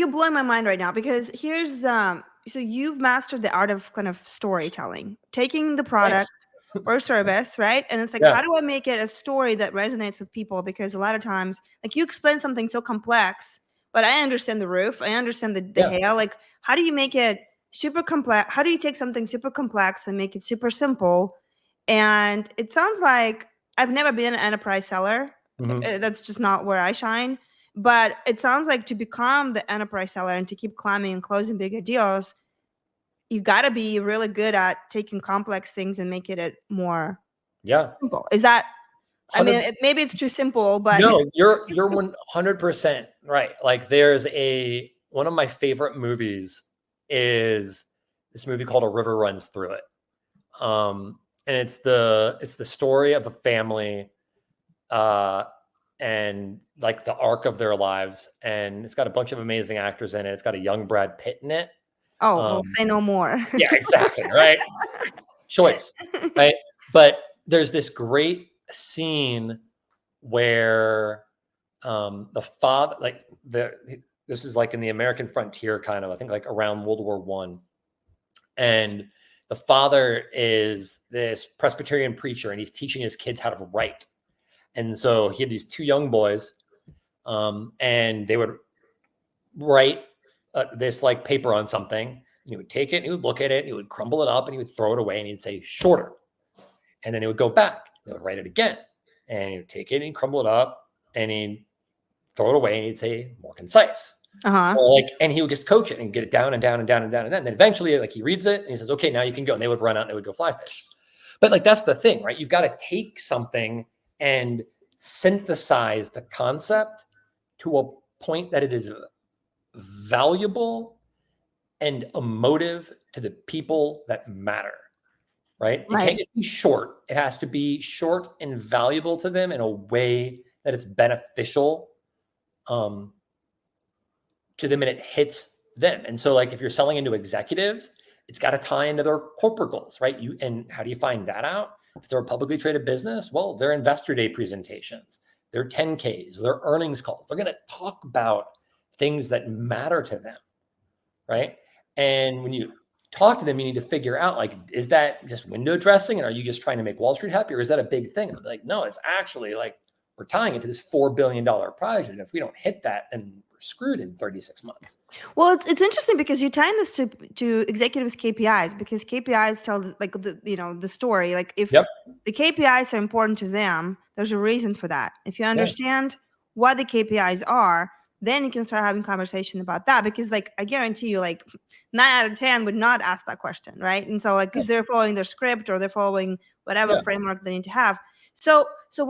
you're blowing my mind right now, because here's so you've mastered the art of kind of storytelling, taking the product or service, right? And it's like, how do I make it a story that resonates with people? Because a lot of times, like, you explain something so complex, but I understand the roof, I understand the hail. Like, how do you make it super complex? How do you take something super complex and make it super simple? And it sounds like I've never been an enterprise seller. That's just not where I shine. But it sounds like to become the enterprise seller and to keep climbing and closing bigger deals, you got to be really good at taking complex things and making it more simple. Is that, I mean, maybe it's too simple, but no, you're 100% right. Like, there's one of my favorite movies is this movie called A River Runs Through It. And it's the story of a family, and like the arc of their lives. And it's got a bunch of amazing actors in it. It's got a young Brad Pitt in it. Oh, well, say no more. Yeah, exactly. Right. Choice. Right. But there's this great scene where the father, like, this is like in the American frontier, kind of, I think, like around World War I. And the father is this Presbyterian preacher, and he's teaching his kids how to write. And so he had these two young boys, and they would write this like paper on something. And he would take it, and he would look at it, and he would crumble it up, and he would throw it away, and he'd say shorter. And then he would go back, they would write it again, and he would take it and he'd crumble it up, and he'd throw it away, and he'd say more concise. Or like, and he would just coach it and get it down and down and down and down. And then eventually, like, he reads it and he says, okay, now you can go. And they would run out and they would go fly fish. But like, that's the thing, right? You've got to take something and synthesize the concept to a point that it is valuable and emotive to the people that matter, right? It can't just be short. It has to be short and valuable to them in a way that it's beneficial to them, and it hits them. And so, like, if you're selling into executives, it's got to tie into their corporate goals, right? And how do you find that out? If they're a publicly traded business, well, their investor day presentations, their 10Ks, their earnings calls, they're going to talk about things that matter to them, right? And when you talk to them, you need to figure out, like, is that just window dressing? And are you just trying to make Wall Street happy? Or is that a big thing? And they're like, no, it's actually like, we're tying it to this $4 billion project. And if we don't hit that, then we're screwed in 36 months. Well, it's interesting because you're tying this to executives' KPIs, because KPIs tell, like, the story. Like, if the KPIs are important to them, there's a reason for that. If you understand what the KPIs are, then you can start having conversation about that. Because, like, I guarantee you, like, 9 out of 10 would not ask that question, right? And so, like, because they're following their script or they're following whatever framework they need to have. So